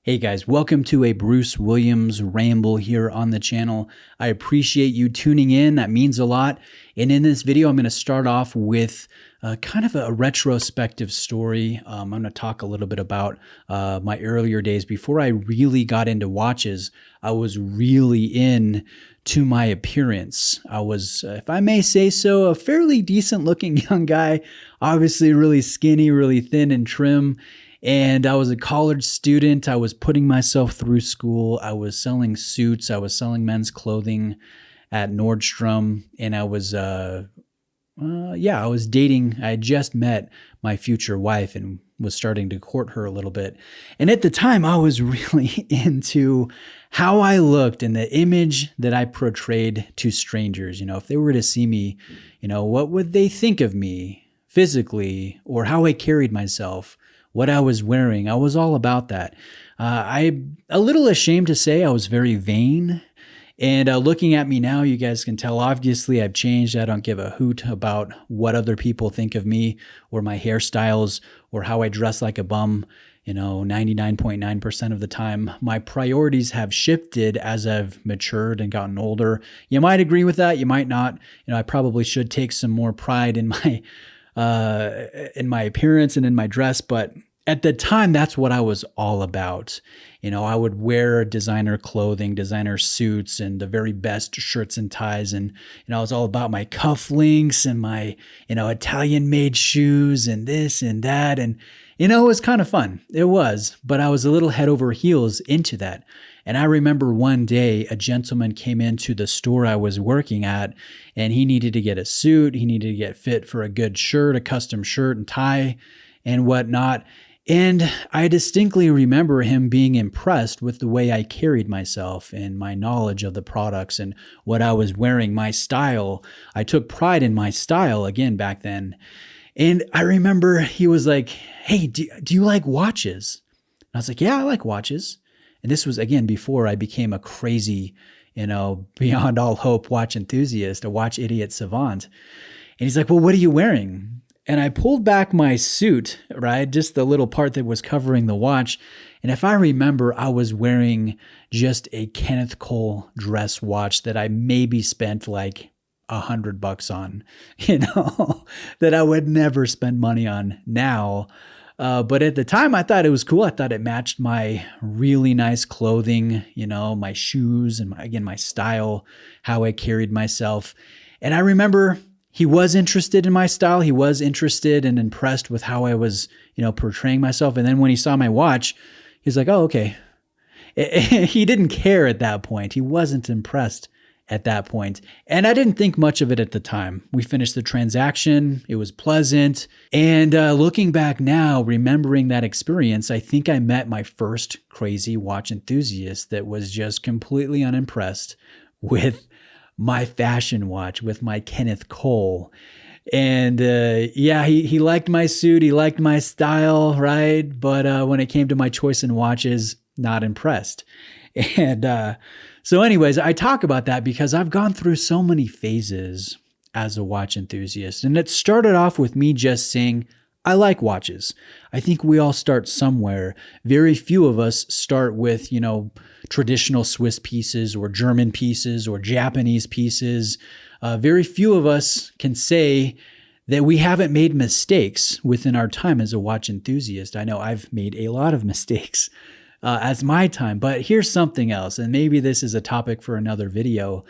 Hey guys, welcome to a Bruce Williams ramble here on the channel. I appreciate you tuning in. That means a lot. And in this video, I'm going to start off with kind of a retrospective story. I'm going to talk a little bit about my earlier days. Before I really got into watches, I was really into my appearance. I was, if I may say so, a fairly decent looking young guy, obviously really skinny, really thin and trim. And I was a college student. I was putting myself through school. I was selling suits. I was selling men's clothing at Nordstrom. And I was, I was dating. I had just met my future wife and was starting to court her a little bit. And at the time, I was really into how I looked and the image that I portrayed to strangers. You know, if they were to see me, you know, what would they think of me physically or how I carried myself? What I was wearing. I was all about that. I'm a little ashamed to say I was very vain. And looking at me now, you guys can tell, obviously I've changed. I don't give a hoot about what other people think of me or my hairstyles or how I dress like a bum. You know, 99.9% of the time, my priorities have shifted as I've matured and gotten older. You might agree with that. You might not. You know, I probably should take some more pride in my appearance and in my dress, but at the time, that's what I was all about. You know, I would wear designer clothing, designer suits, and the very best shirts and ties. And, you know, I was all about my cufflinks and my, you know, Italian-made shoes and this and that. And, you know, it was kind of fun. It was, but I was a little head over heels into that. And I remember one day a gentleman came into the store I was working at, and he needed to get a suit. He needed to get fit for a good shirt, a custom shirt and tie and whatnot. And I distinctly remember him being impressed with the way I carried myself and my knowledge of the products and what I was wearing, my style. I took pride in my style again back then. And I remember he was like, "Hey, do you like watches?" And I was like, "Yeah, I like watches." And this was, again, before I became a crazy, you know, beyond all hope watch enthusiast, a watch idiot savant. And he's like, "Well, what are you wearing?" And I pulled back my suit, right? Just the little part that was covering the watch. And if I remember, I was wearing just a Kenneth Cole dress watch that I maybe spent like $100 on, you know, that I would never spend money on now. But at the time, I thought it was cool. I thought it matched my really nice clothing, you know, my shoes and my style, how I carried myself. And I remember he was interested in my style. He was interested and impressed with how I was, you know, portraying myself. And then when he saw my watch, he's like, "Oh, okay." He didn't care at that point. He wasn't impressed at that point. And I didn't think much of it at the time. We finished the transaction. It was pleasant. And looking back now, remembering that experience, I think I met my first crazy watch enthusiast that was just completely unimpressed with my fashion watch, with my Kenneth Cole. And he liked my suit. He liked my style, right? But when it came to my choice in watches, not impressed. And so anyways, I talk about that because I've gone through so many phases as a watch enthusiast. And it started off with me just saying, I like watches. I think we all start somewhere. Very few of us start with, you know, traditional Swiss pieces or German pieces or Japanese pieces. Very few of us can say that we haven't made mistakes within our time as a watch enthusiast. I know I've made a lot of mistakes as my time, but here's something else. And maybe this is a topic for another video.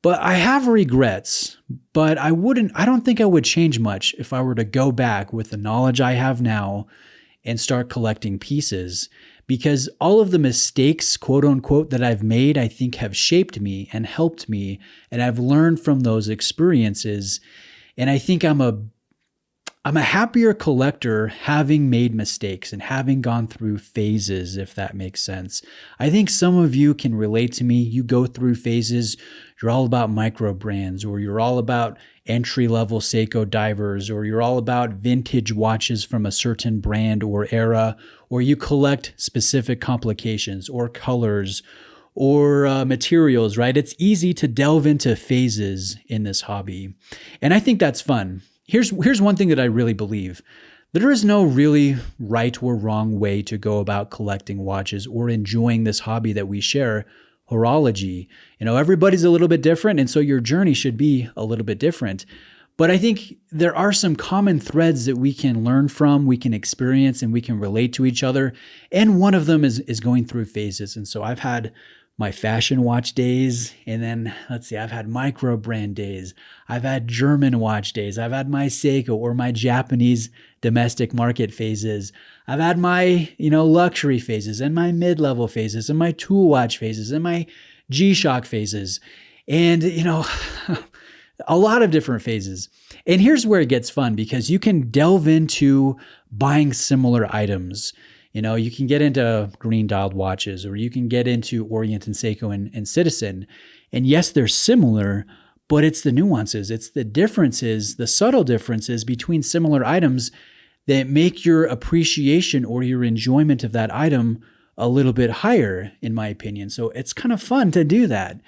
But I have regrets, but I don't think I would change much if I were to go back with the knowledge I have now and start collecting pieces, because all of the mistakes, quote unquote, that I've made, I think have shaped me and helped me. And I've learned from those experiences. And I think I'm a happier collector having made mistakes and having gone through phases, if that makes sense. I think some of you can relate to me. You go through phases. You're all about micro brands, or you're all about entry-level Seiko divers, or you're all about vintage watches from a certain brand or era, or you collect specific complications or colors or materials, right? It's easy to delve into phases in this hobby. And I think that's fun. Here's one thing that I really believe. There is no really right or wrong way to go about collecting watches or enjoying this hobby that we share, horology. Everybody's a little bit different, and so your journey should be a little bit different. But I think there are some common threads that we can learn from, we can experience, and we can relate to each other. And one of them is going through phases. And so I've had my fashion watch days, and then I've had micro brand days. I've had German watch days. I've had my Seiko or my Japanese domestic market phases. I've had my, luxury phases and my mid-level phases and my tool watch phases and my G-Shock phases. And, a lot of different phases. And here's where it gets fun, because you can delve into buying similar items. You can get into green dialed watches, or you can get into Orient and Seiko and Citizen. And yes, they're similar, but it's the nuances, it's the differences, the subtle differences between similar items that make your appreciation or your enjoyment of that item a little bit higher, in my opinion. So it's kind of fun to do that.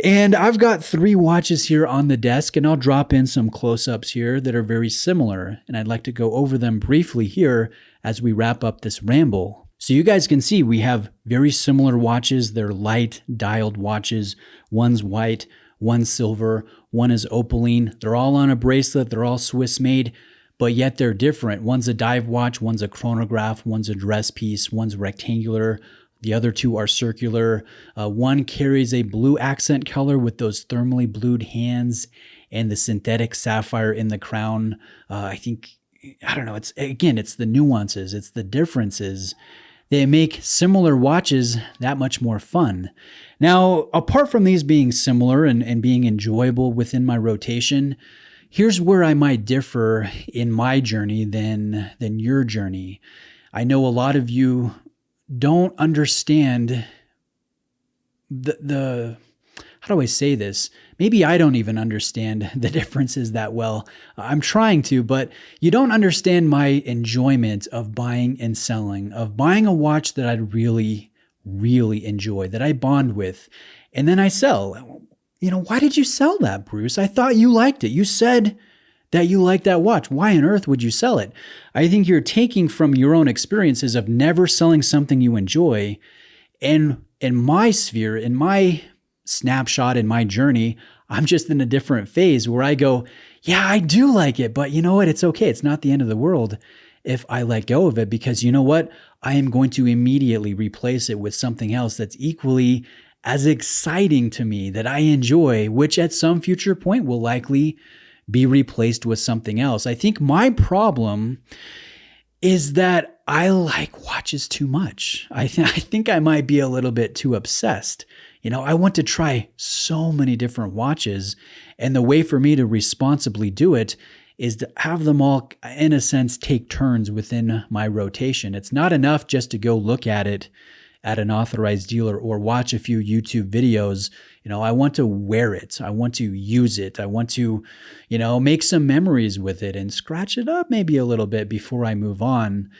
And I've got 3 watches here on the desk, and I'll drop in some close-ups here that are very similar. And I'd like to go over them briefly here as we wrap up this ramble. So you guys can see we have very similar watches. They're light dialed watches. One's white, one's silver, one is opaline. They're all on a bracelet. They're all Swiss made, but yet they're different. One's a dive watch, one's a chronograph, one's a dress piece, one's rectangular. The other 2 are circular. One carries a blue accent color with those thermally blued hands and the synthetic sapphire in the crown. I don't know. It's the nuances. It's the differences that make similar watches that much more fun. Now, apart from these being similar and being enjoyable within my rotation, here's where I might differ in my journey than your journey. I know a lot of you don't understand the how do I say this? Maybe I don't even understand the differences that well. I'm trying to, but you don't understand my enjoyment of buying and selling, of buying a watch that I really, really enjoy, that I bond with, and then I sell. Why did you sell that, Bruce? I thought you liked it. You said that you like that watch. Why on earth would you sell it? I think you're taking from your own experiences of never selling something you enjoy. And in my sphere, in my snapshot, in my journey, I'm just in a different phase where I go, yeah, I do like it, but you know what? It's okay. It's not the end of the world if I let go of it, because you know what? I am going to immediately replace it with something else that's equally as exciting to me, that I enjoy, which at some future point will likely be replaced with something else. I think my problem is that I like watches too much. I think I might be a little bit too obsessed. I want to try so many different watches, and the way for me to responsibly do it is to have them all, in a sense, take turns within my rotation. It's not enough just to go look at it at an authorized dealer or watch a few YouTube videos. I want to wear it. I want to use it. I want to, make some memories with it and scratch it up maybe a little bit before I move on.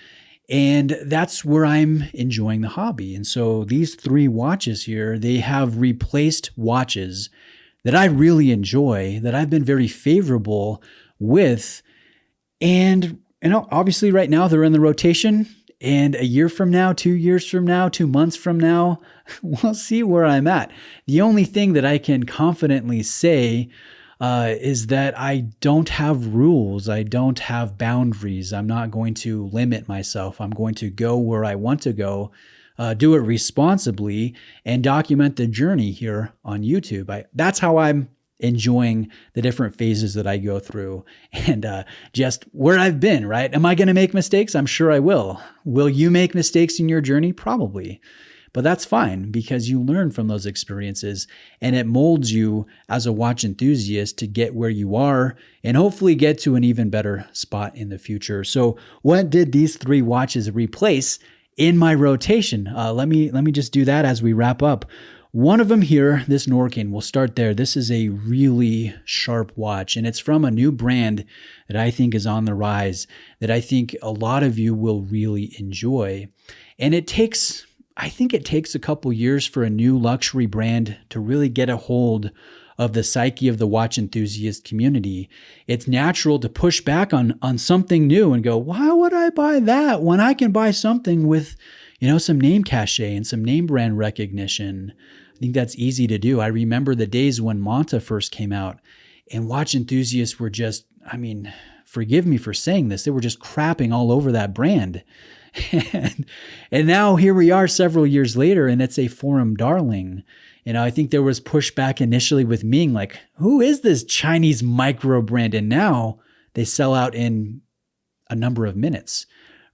And that's where I'm enjoying the hobby. And so these 3 watches here, they have replaced watches that I really enjoy, that I've been very favorable with. And, obviously right now they're in the rotation. And a year from now, 2 years from now, 2 months from now, we'll see where I'm at. The only thing that I can confidently say is that I don't have rules. I don't have boundaries. I'm not going to limit myself. I'm going to go where I want to go, do it responsibly, and document the journey here on YouTube. That's how I'm enjoying the different phases that I go through and just where I've been, right? Am I going to make mistakes? I'm sure I will. Will you make mistakes in your journey? Probably. But that's fine, because you learn from those experiences and it molds you as a watch enthusiast to get where you are and hopefully get to an even better spot in the future. So what did these 3 watches replace in my rotation? Let me just do that as we wrap up. One of them here, this Norqain, we'll start there. This is a really sharp watch, and it's from a new brand that I think is on the rise, that I think a lot of you will really enjoy. And I think it takes a couple years for a new luxury brand to really get a hold of the psyche of the watch enthusiast community. It's natural to push back on something new and go, why would I buy that when I can buy something with, some name cachet and some name brand recognition? I think that's easy to do. I remember the days when Manta first came out, and watch enthusiasts were just, forgive me for saying this, they were just crapping all over that brand. And now here we are several years later, and it's a forum darling. I think there was pushback initially with Ming, like, who is this Chinese micro brand? And now they sell out in a number of minutes,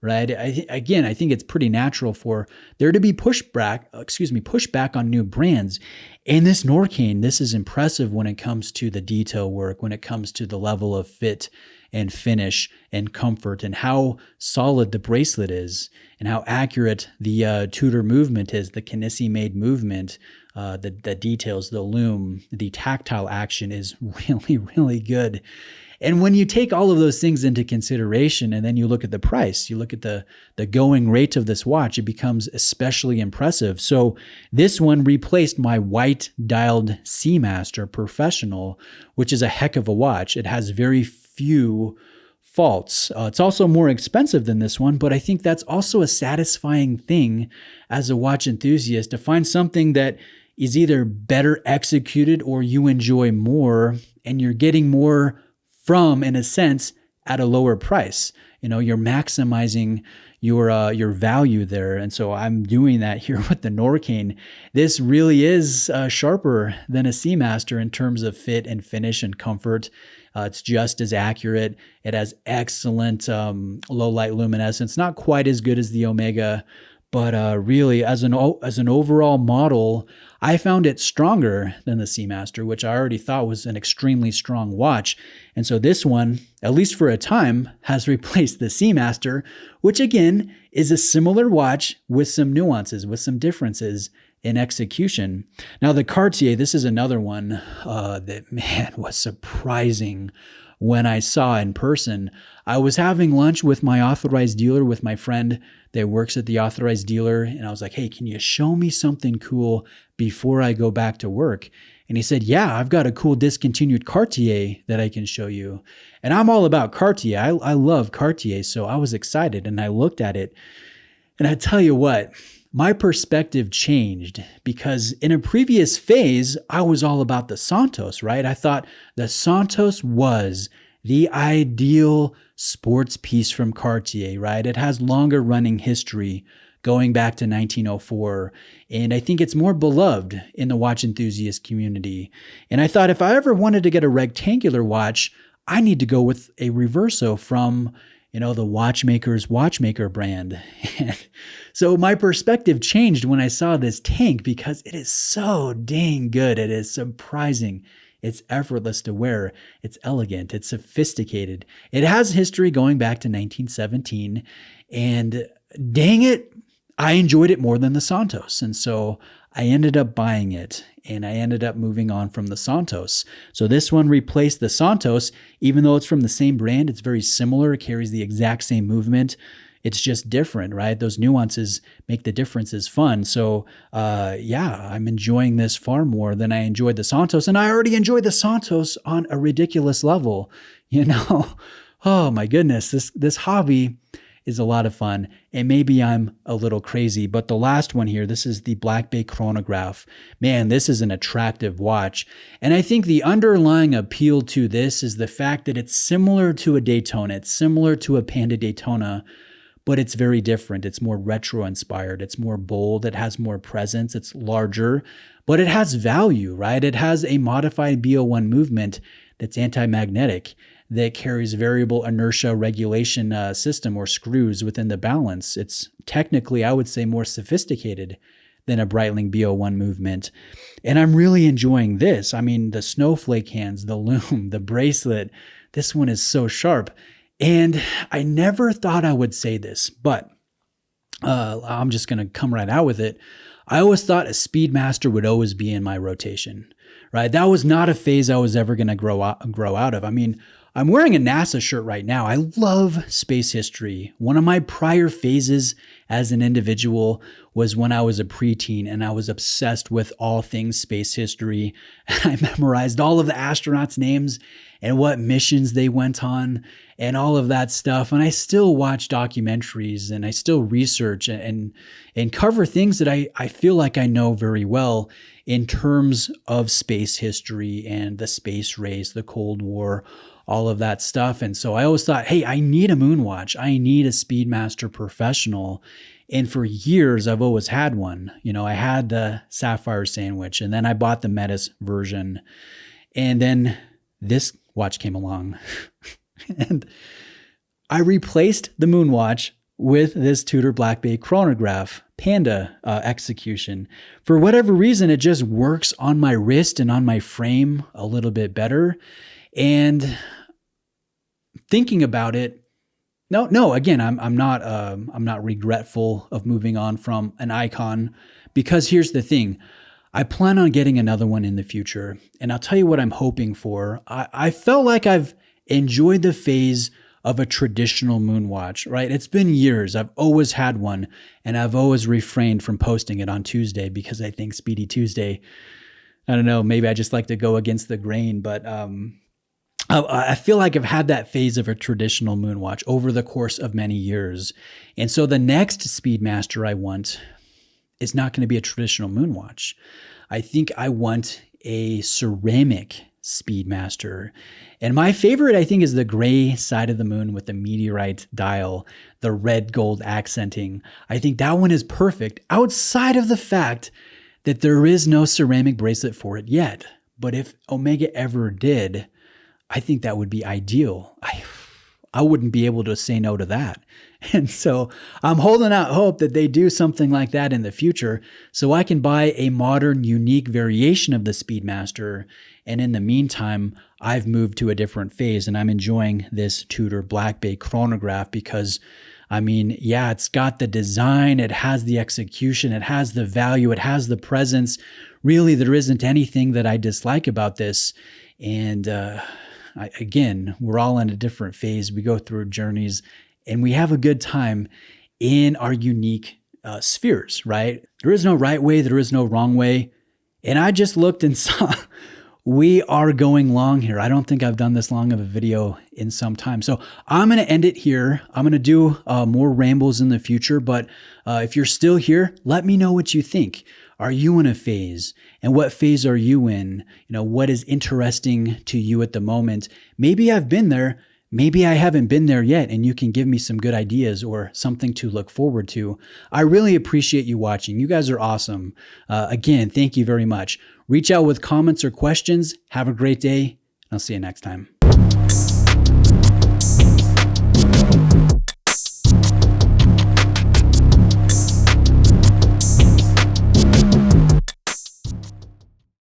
right? I think it's pretty natural for there to be pushback on new brands. And this Norqain, this is impressive when it comes to the detail work, when it comes to the level of fit and finish and comfort, and how solid the bracelet is, and how accurate the Tudor movement is, the Kinesi made movement, the details, the lume, the tactile action is really, really good. And when you take all of those things into consideration, and then you look at the price, you look at the going rate of this watch, it becomes especially impressive. So this one replaced my white dialed Seamaster Professional, which is a heck of a watch. It has very few faults. It's also more expensive than this one, but I think that's also a satisfying thing as a watch enthusiast, to find something that is either better executed or you enjoy more, and you're getting more from, in a sense, at a lower price. You're maximizing your value there. And so I'm doing that here with the Norqain. This really is sharper than a Seamaster in terms of fit and finish and comfort. It's just as accurate. It has excellent low light luminescence, not quite as good as the Omega, but really as an overall model, I found it stronger than the Seamaster, which I already thought was an extremely strong watch. And so this one, at least for a time, has replaced the Seamaster, which again is a similar watch with some nuances, with some differences in execution. Now the Cartier, this is another one that, was surprising when I saw in person. I was having lunch with my authorized dealer, with my friend that works at the authorized dealer, and I was like, hey, can you show me something cool before I go back to work? And he said, yeah, I've got a cool discontinued Cartier that I can show you. And I'm all about Cartier. I love Cartier, so I was excited, and I looked at it. And I tell you what, my perspective changed, because in a previous phase, I was all about the Santos, right? I thought the Santos was the ideal sports piece from Cartier, right? It has longer running history going back to 1904. And I think it's more beloved in the watch enthusiast community. And I thought if I ever wanted to get a rectangular watch, I need to go with a Reverso from the watchmaker's watchmaker brand. So my perspective changed when I saw this tank, because it is so dang good. It is surprising. It's effortless to wear. It's elegant. It's sophisticated. It has history going back to 1917. And dang it, I enjoyed it more than the Santos. And so I ended up buying it, and I ended up moving on from the Santos. So this one replaced the Santos. Even though it's from the same brand, it's very similar. It carries the exact same movement. It's just different, right? Those nuances make the differences fun. So I'm enjoying this far more than I enjoyed the Santos. And I already enjoyed the Santos on a ridiculous level. Oh my goodness, this hobby is a lot of fun. And maybe I'm a little crazy, but the last one here, this is the Black Bay chronograph. Man, this is an attractive watch. And I think the underlying appeal to this is the fact that it's similar to a Daytona. It's similar to a Panda Daytona, but it's very different. It's more retro inspired. It's more bold. It has more presence. It's larger, but it has value, right? It has a modified BO1 movement that's anti-magnetic, that carries variable inertia regulation system, or screws within the balance. It's technically, I would say, more sophisticated than a Breitling BO1 movement. And I'm really enjoying this. I mean, the snowflake hands, the lume, the bracelet, this one is so sharp. And I never thought I would say this, but I'm just going to come right out with it. I always thought a Speedmaster would always be in my rotation, right? That was not a phase I was ever going to grow out of. I mean, I'm wearing a NASA shirt right now. I love space history. One of my prior phases as an individual was when I was a preteen and I was obsessed with all things space history. I memorized all of the astronauts' names and what missions they went on and all of that stuff. And I still watch documentaries and I still research and cover things that I feel like I know very well in terms of space history and the space race, the Cold War, all of that stuff. And so I always thought, hey, I need a moon watch. I need a Speedmaster Professional. And for years, I've always had one. You know, I had the Sapphire Sandwich, and then I bought the Metis version. And then this watch came along. And I replaced the moon watch with this Tudor Black Bay chronograph Panda execution. For whatever reason, it just works on my wrist and on my frame a little bit better. And thinking about it, again, I'm not regretful of moving on from an icon, because here's the thing. I plan on getting another one in the future, and I'll tell you what I'm hoping for. I felt like I've enjoyed the phase of a traditional moon watch, right? It's been years. I've always had one, and I've always refrained from posting it on Tuesday because I think Speedy Tuesday, I don't know, maybe I just like to go against the grain, but I feel like I've had that phase of a traditional moon watch over the course of many years. And so the next Speedmaster I want is not going to be a traditional moon watch. I think I want a ceramic Speedmaster. And my favorite, I think, is the gray side of the moon with the meteorite dial, the red gold accenting. I think that one is perfect outside of the fact that there is no ceramic bracelet for it yet. But if Omega ever did, I think that would be ideal. I wouldn't be able to say no to that. And so I'm holding out hope that they do something like that in the future so I can buy a modern, unique variation of the Speedmaster. And in the meantime, I've moved to a different phase and I'm enjoying this Tudor Black Bay chronograph because, I mean, yeah, it's got the design, it has the execution, it has the value, it has the presence. Really, there isn't anything that I dislike about this. And again, we're all in a different phase. We go through journeys and we have a good time in our unique spheres, right? There is no right way. There is no wrong way. And I just looked and saw we are going long here. I don't think I've done this long of a video in some time. So I'm going to end it here. I'm going to do more rambles in the future. But if you're still here, let me know what you think. Are you in a phase? And what phase are you in? You know, what is interesting to you at the moment? Maybe I've been there. Maybe I haven't been there yet, and you can give me some good ideas or something to look forward to. I really appreciate you watching. You guys are awesome. Again, thank you very much. Reach out with comments or questions. Have a great day. I'll see you next time.